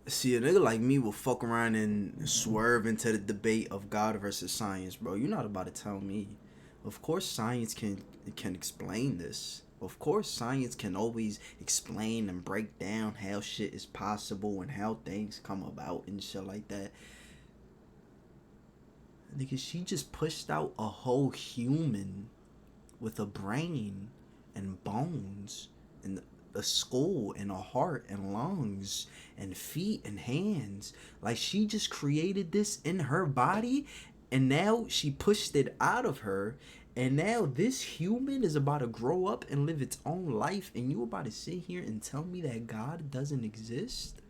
See, a nigga like me will fuck around and swerve into the debate of God versus science, bro. You're not about to tell me. Of course, science can explain this. Of course, science can always explain and break down how shit is possible and how things come about and shit like that. Nigga, she just pushed out a whole human with a brain and bones and a skull and a heart and lungs and feet and hands. Like, she just created this in her body, and now she pushed it out of her, and now this human is about to grow up and live its own life, and you about to sit here and tell me that God doesn't exist?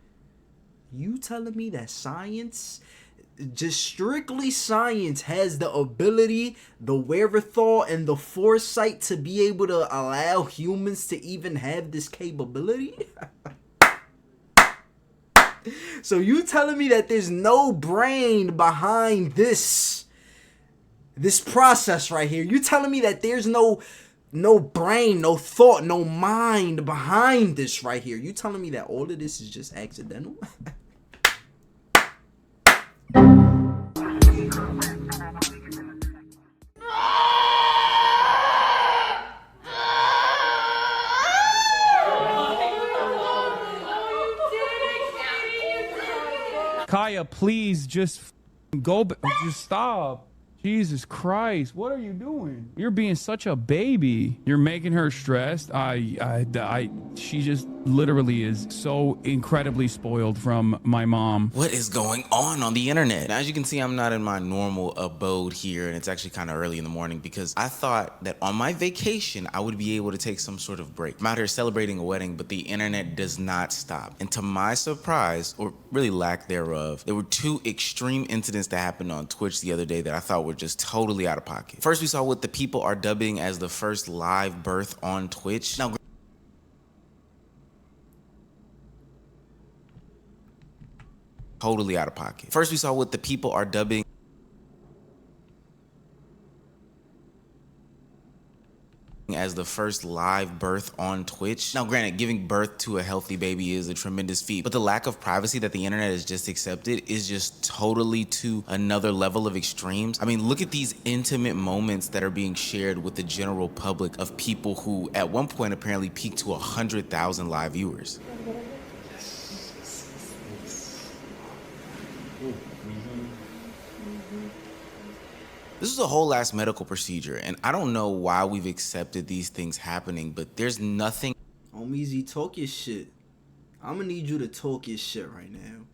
You telling me that science, just strictly science, has the ability, the wherewithal, and the foresight to be able to allow humans to even have this capability? So you telling me that there's no brain behind this process right here? You telling me that there's no brain, no thought, no mind behind this right here? You telling me that all of this is just accidental? Kaya, please just go. Just stop. Jesus Christ, what are you doing? You're being such a baby. You're making her stressed. She just literally is so incredibly spoiled from my mom. What is going on the internet? Now, as you can see, I'm not in my normal abode here, and it's actually kind of early in the morning because I thought that on my vacation, I would be able to take some sort of break. I'm out here celebrating a wedding, but the internet does not stop. And to my surprise, or really lack thereof, there were two extreme incidents that happened on Twitch the other day that I thought were just totally out of pocket. First, we saw what the people are dubbing as the first live birth on Twitch. Now, totally out of pocket. First, we saw what the people are dubbing as the first live birth on Twitch. Now, granted, giving birth to a healthy baby is a tremendous feat, but the lack of privacy that the internet has just accepted is just totally to another level of extremes. I mean, look at these intimate moments that are being shared with the general public of people who at one point apparently peaked to 100,000 live viewers. This is a whole ass medical procedure, and I don't know why we've accepted these things happening, but there's nothing. Homeezy, talk your shit. I'm gonna need you to talk your shit right now.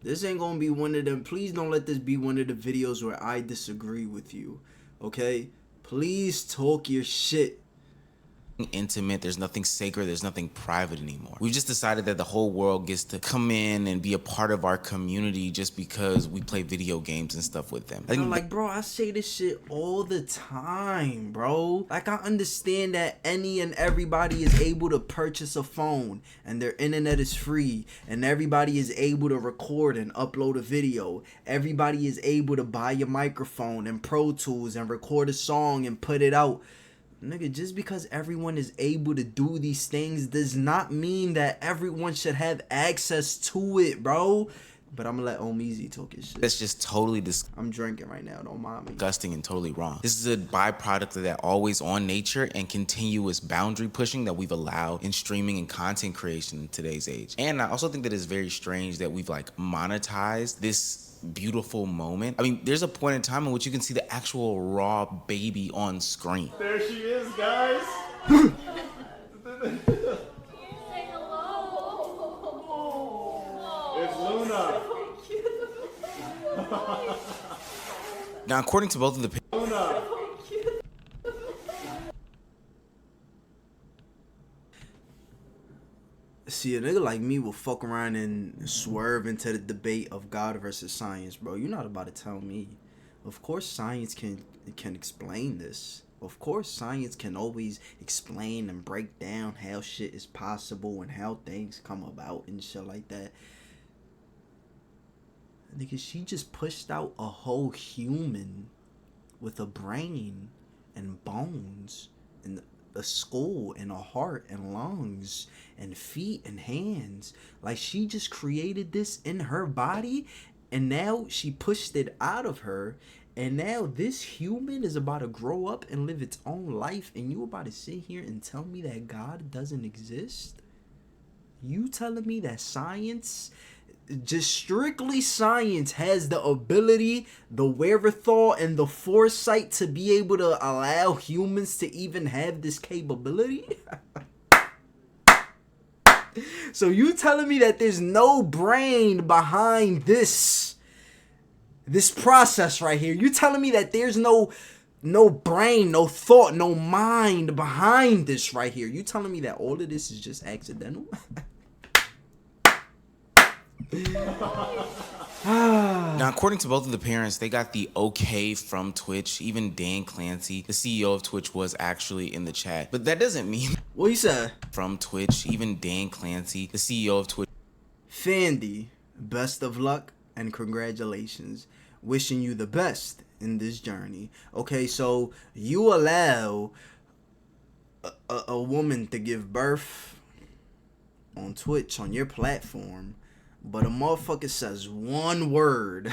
This ain't gonna be one of them. Please don't let this be one of the videos where I disagree with you. Okay? Please talk your shit. Intimate, there's nothing sacred, there's nothing private anymore. We've just decided that the whole world gets to come in and be a part of our community just because we play video games and stuff with them. I'm like, bro, I say this shit all the time, bro. Like, I understand that any and everybody is able to purchase a phone and their internet is free, and everybody is able to record and upload a video. Everybody is able to buy a microphone and Pro Tools and record a song and put it out. Nigga, just because everyone is able to do these things does not mean that everyone should have access to it, bro. But I'm gonna let Homeezy talk his shit. That's just totally I'm drinking right now, don't mind me. Disgusting and totally wrong. This is a byproduct of that always on nature and continuous boundary pushing that we've allowed in streaming and content creation in today's age. And I also think that it's very strange that we've like monetized this beautiful moment. I mean, there's a point in time in which you can see the actual raw baby on screen. There she is, guys. Say hello. It's Luna. Now, according to both of the Luna. See, a nigga like me will fuck around and swerve into the debate of God versus science, bro. You're not about to tell me. Of course, science can explain this. Of course, science can always explain and break down how shit is possible and how things come about and shit like that. Nigga, she just pushed out a whole human with a brain and bones and a skull and a heart and lungs and feet and hands. Like, she just created this in her body, and now she pushed it out of her, and now this human is about to grow up and live its own life, and you about to sit here and tell me that God doesn't exist? You telling me that science, just strictly science, has the ability, the wherewithal, and the foresight to be able to allow humans to even have this capability? So you telling me that there's no brain behind this process right here? You telling me that there's no brain, no thought, no mind behind this right here? You telling me that all of this is just accidental? Now, according to both of the parents, they got the okay from Twitch. Even Dan Clancy, the CEO of Twitch, was actually in the chat. But that doesn't mean What you said? from Twitch. Even Dan Clancy, the CEO of Twitch. Fandy, best of luck and congratulations. Wishing you the best in this journey. Okay, so you allow a woman to give birth on Twitch, on your platform, but a motherfucker says one word.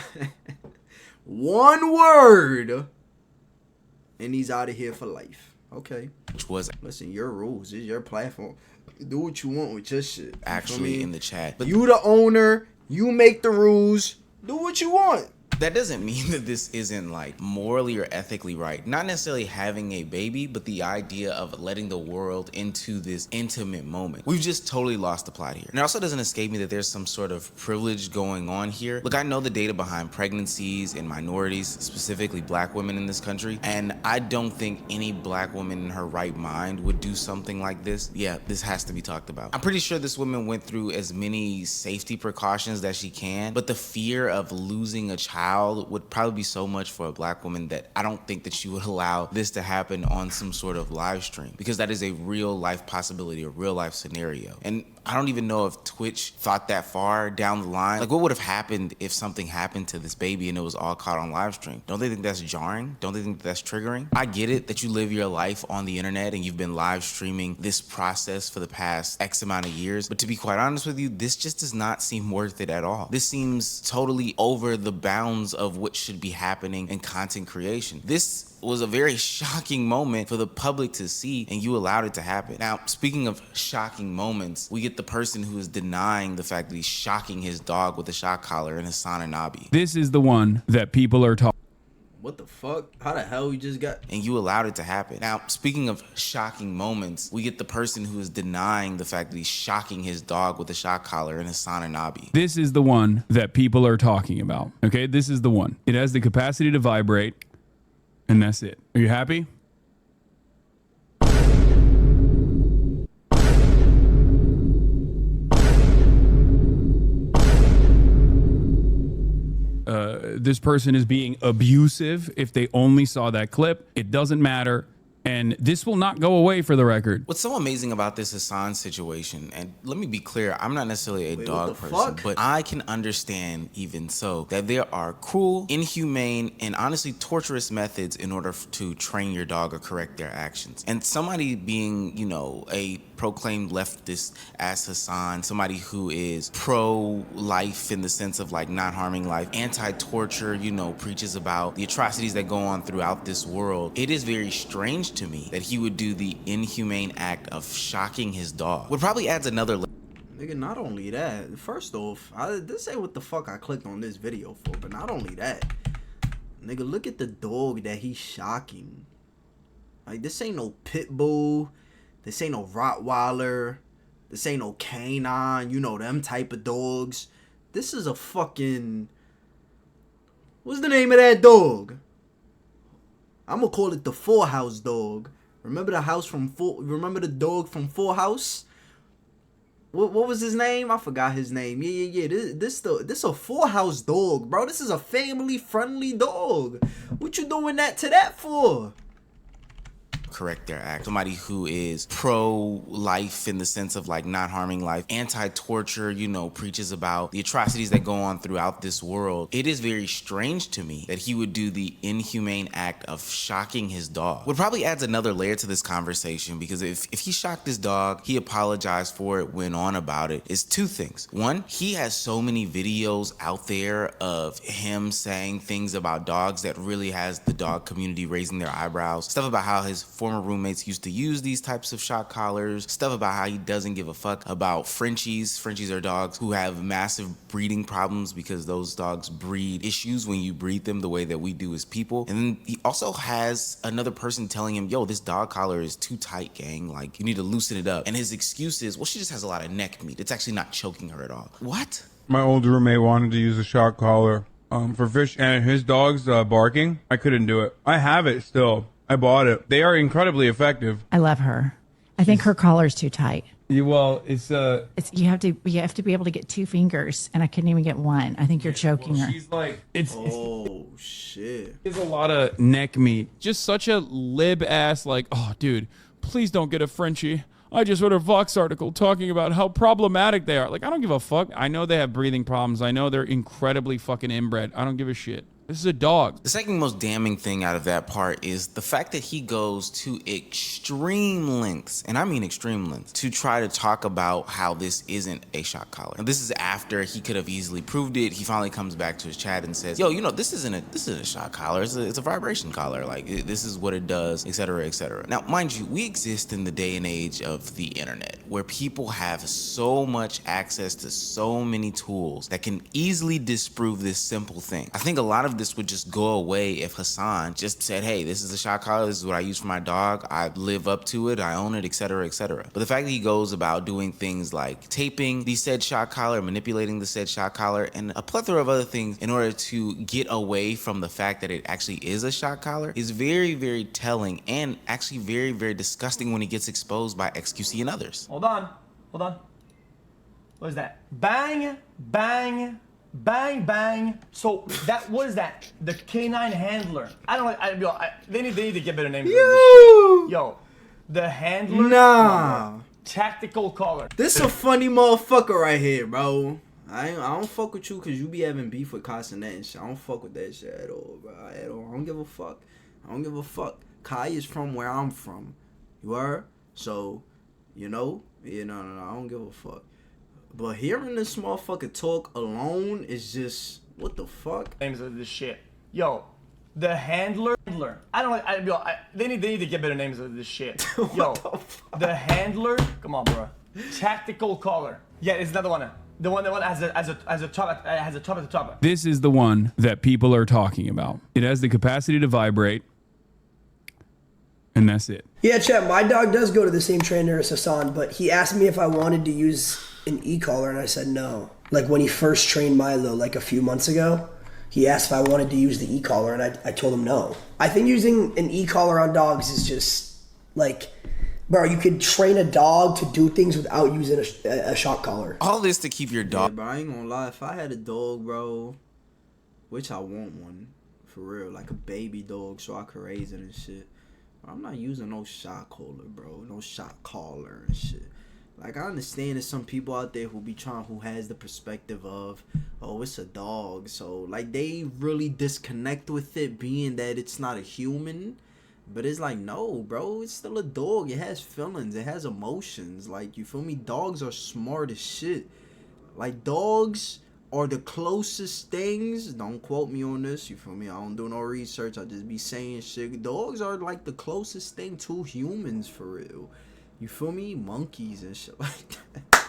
One word. And he's out of here for life. Okay. Which was Listen, your rules. It's your platform. Do what you want with your shit. You feel actually me? in the chat. But You the owner. You make the rules. Do what you want. that doesn't mean that this isn't like morally or ethically right. Not necessarily having a baby, but the idea of letting the world into this intimate moment. We've just totally lost the plot here. And it also doesn't escape me that there's some sort of privilege going on here. Look, I know the data behind pregnancies in minorities, specifically black women in this country, and I don't think any black woman in her right mind would do something like this. Yeah, this has to be talked about. I'm pretty sure this woman went through as many safety precautions that she can, but the fear of losing a child would probably be so much for a black woman that I don't think that she would allow this to happen on some sort of live stream, because that is a real life possibility, a real life scenario. And I don't even know if Twitch thought that far down the line. Like, what would have happened if something happened to this baby and it was all caught on live stream? Don't they think that's jarring? Don't they think that's triggering? I get it that you live your life on the internet and you've been live streaming this process for the past X amount of years, but to be quite honest with you, this just does not seem worth it at all. This seems totally over the bounds of what should be happening in content creation. This was a very shocking moment for the public to see, and you allowed it to happen. Now, speaking of shocking moments, we get the person who is denying the fact that he's shocking his dog with a shock collar in Hassan Anabi. This is the one that people are talking. What the fuck? How the hell you just got? And you allowed it to happen. Now, speaking of shocking moments, we get the person who is denying the fact that he's shocking his dog with a shock collar in Hassan Anabi. This is the one that people are talking about. Okay, this is the one. It has the capacity to vibrate, and that's it. Are you happy? This person is being abusive. If they only saw that clip, it doesn't matter. And this will not go away, for the record. What's so amazing about this Hassan situation, and let me be clear, I'm not necessarily a Wait, dog what the person, fuck? but I can understand even so that there are cruel, inhumane, and honestly torturous methods in order to train your dog or correct their actions. And somebody being, you know, a proclaimed leftist as Hassan, somebody who is pro-life in the sense of like not harming life, anti-torture, you know, preaches about the atrocities that go on throughout this world. It is very strange to me that he would do the inhumane act of shocking his dog. What probably adds another Nigga, not only that, first off, this ain't what the fuck I clicked on this video for, but not only that, nigga, look at the dog that he's shocking. Like, this ain't no pit bull, this ain't no Rottweiler, this ain't no canine, you know, them type of dogs. This is a fucking, what's the name of that dog? I'm gonna call it the Full House dog. Remember the house from remember the dog from Full House? What was his name? I forgot his name. Yeah. This a Full House dog, bro. This is a family friendly dog. What you doing that to that for? correct their act. Somebody who is pro-life in the sense of like not harming life, anti-torture, you know, preaches about the atrocities that go on throughout this world. It is very strange to me that he would do the inhumane act of shocking his dog. What probably adds another layer to this conversation, because if he shocked his dog, he apologized for it, went on about it, is two things. One, he has so many videos out there of him saying things about dogs that really has the dog community raising their eyebrows. Stuff about how his former roommates used to use these types of shock collars. Stuff about how he doesn't give a fuck about Frenchies. Frenchies are dogs who have massive breeding problems because those dogs breed issues when you breed them the way that we do as people. And then he also has another person telling him, yo, this dog collar is too tight, gang. Like, you need to loosen it up. And his excuse is, well, she just has a lot of neck meat. It's actually not choking her at all. What? My old roommate wanted to use a shock collar for fish, and his dog's barking. I couldn't do it. I have it still. I bought it. They are incredibly effective. I love her. I think her collar's too tight. Well, it's you have to be able to get 2 fingers, and I couldn't even get one. I think you're choking her. she's like Oh shit. There's a lot of neck meat. Just such a lib ass, like, oh, dude, please don't get a Frenchie. I just read a Vox article talking about how problematic they are. Like, I don't give a fuck. I know they have breathing problems. I know they're incredibly fucking inbred. I don't give a shit. This is a dog. The second most damning thing out of that part is the fact that he goes to extreme lengths, and I mean extreme lengths, to try to talk about how this isn't a shock collar. And this is after he could have easily proved it. He finally comes back to his chat and says, yo, you know, this isn't a shock collar. It's a vibration collar. Like, this is what it does, etc., etc. Now, mind you, we exist in the day and age of the internet where people have so much access to so many tools that can easily disprove this simple thing. I think a lot of this would just go away if Hassan just said, hey, this is a shock collar, this is what I use for my dog, I live up to it, I own it, etc., etc. But the fact that he goes about doing things like taping the said shock collar, manipulating the said shock collar, and a plethora of other things in order to get away from the fact that it actually is a shock collar is very, very telling, and actually very, very disgusting when he gets exposed by XQC and others. Hold on. What is that? Bang, bang, bang, bang. So that, what is that? The canine handler. I don't know. They need to get better names. Yo, the handler. Nah. Tactical collar. This a funny motherfucker right here, bro. I don't fuck with you because you be having beef with Castanet and shit. I don't fuck with that shit at all, bro. At all. I don't give a fuck. Kai is from where I'm from. You are? So, you know? Yeah, no. I don't give a fuck. But hearing this motherfucker talk alone is just, what the fuck? Names of this shit. Yo, the handler. I don't know. They need to get better names of this shit. Yo, the handler. Come on, bro. Tactical collar. Yeah, it's another one. The one that has a top at the top. This is the one that people are talking about. It has the capacity to vibrate, and that's it. Yeah, Chet, my dog does go to the same trainer as Hassan, but he asked me if I wanted to use an e-collar, and I said no. Like when he first trained Milo, like a few months ago, he asked if I wanted to use the e-collar, and I told him no. I think using an e-collar on dogs is just, like, bro, you could train a dog to do things without using a shock collar. All this to keep your dog. Yeah, bro, I ain't gonna lie. If I had a dog, bro, which I want one, for real, like a baby dog so I could raise it and shit, I'm not using no shock collar, bro. No shock collar and shit. Like, I understand there's some people out there who has the perspective of, oh, it's a dog. So, like, they really disconnect with it being that it's not a human. But it's like, no, bro, it's still a dog. It has feelings. It has emotions. Like, you feel me? Dogs are smart as shit. Like, dogs are the closest things. Don't quote me on this. You feel me? I don't do no research. I just be saying shit. Dogs are, like, the closest thing to humans, for real. You feel me? Monkeys and shit like that.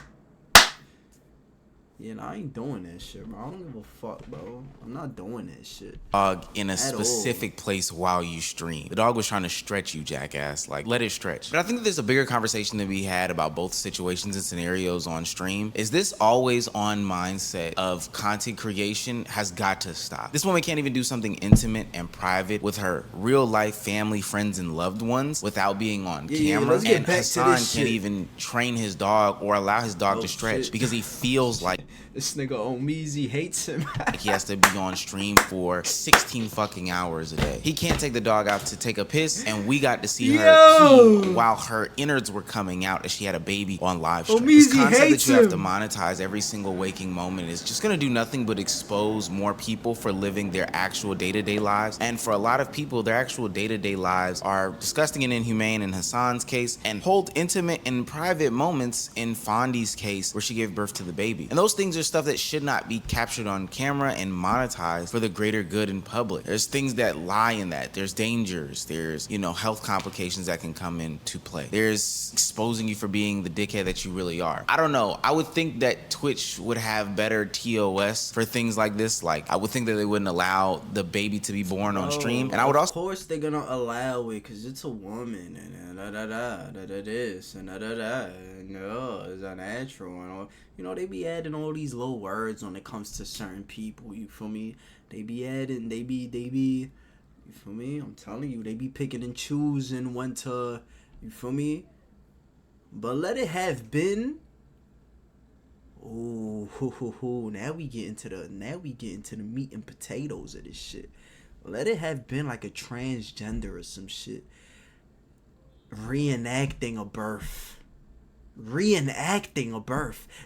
Yeah, I ain't doing that shit, bro. I don't give a fuck, bro. I'm not doing that shit. Dog in a specific place while you stream. The dog was trying to stretch you, jackass. Like, let it stretch. But I think that there's a bigger conversation to be had about both situations and scenarios on stream. Is this always on mindset of content creation has got to stop. This woman can't even do something intimate and private with her real life family, friends, and loved ones without being on camera. Let's get and back to Hassan this can't shit. even train his dog or allow his dog to stretch because he feels like This nigga Omeezy hates him. He has to be on stream for 16 fucking hours a day. He can't take the dog out to take a piss, and we got to see her pee while her innards were coming out as she had a baby on live stream. This concept that you have to monetize every single waking moment is just gonna do nothing but expose more people for living their actual day-to-day lives. And for a lot of people, their actual day-to-day lives are disgusting and inhumane in Hassan's case, and hold intimate and private moments in Fondy's case where she gave birth to the baby. And those things are stuff that should not be captured on camera and monetized for the greater good in public. There's things that lie in that. There's dangers. There's, you know, health complications that can come into play. There's exposing you for being the dickhead that you really are. I don't know. I would think that Twitch would have better TOS for things like this. Like, I would think that they wouldn't allow the baby to be born on stream. And I would also... Of course they're gonna allow it because it's a woman and this and no, it's unnatural and all. You know, they be adding all these little words when it comes to certain people, you feel me? They be adding, they be, you feel me? I'm telling you, they be picking and choosing when to, you feel me? But let it have been. Ooh, now we get into the meat and potatoes of this shit. Let it have been like a transgender or some shit reenacting a birth.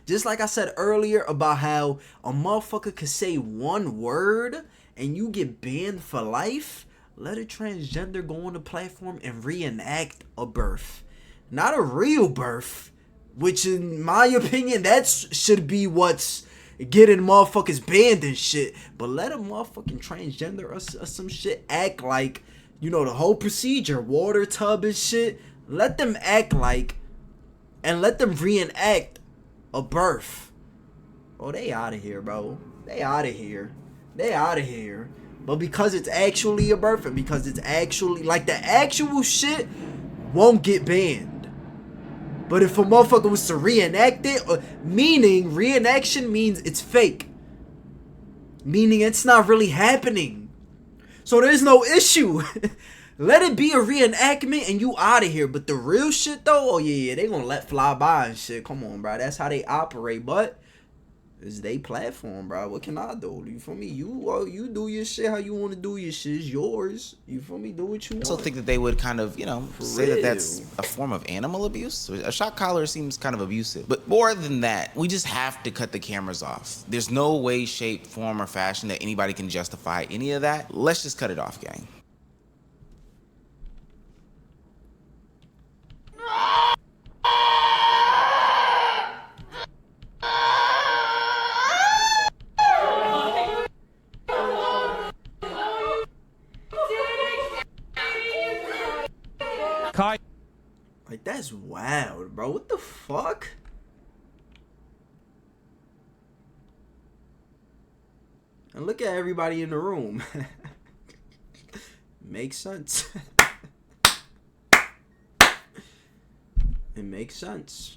Just like I said earlier about how a motherfucker could say one word and you get banned for life. Let a transgender go on the platform and reenact a birth. Not a real birth, which in my opinion, that should be what's getting motherfuckers banned and shit. But let a motherfucking transgender or some shit act like, you know, the whole procedure, water tub and shit. Let them act like, and let them reenact a birth. Oh, they out of here, bro. They out of here. But because it's actually a birth and because it's actually, like, the actual shit won't get banned. But if a motherfucker was to reenact it, meaning reenaction means it's fake. Meaning it's not really happening. So there's no issue. Let it be a reenactment and you out of here. But the real shit though, oh yeah, they gonna let fly by and shit. Come on, bro. That's how they operate. But it's they platform, bro. What can I do? You feel me? You do your shit how you want to do your shit. It's yours. You feel me? Do what you want. I also think that they would kind of, you know, say that that's a form of animal abuse. A shock collar seems kind of abusive. But more than that, we just have to cut the cameras off. There's no way, shape, form, or fashion that anybody can justify any of that. Let's just cut it off, gang. Kai. Like, that's wild, bro. What the fuck? And look at everybody in the room. Makes sense. It makes sense.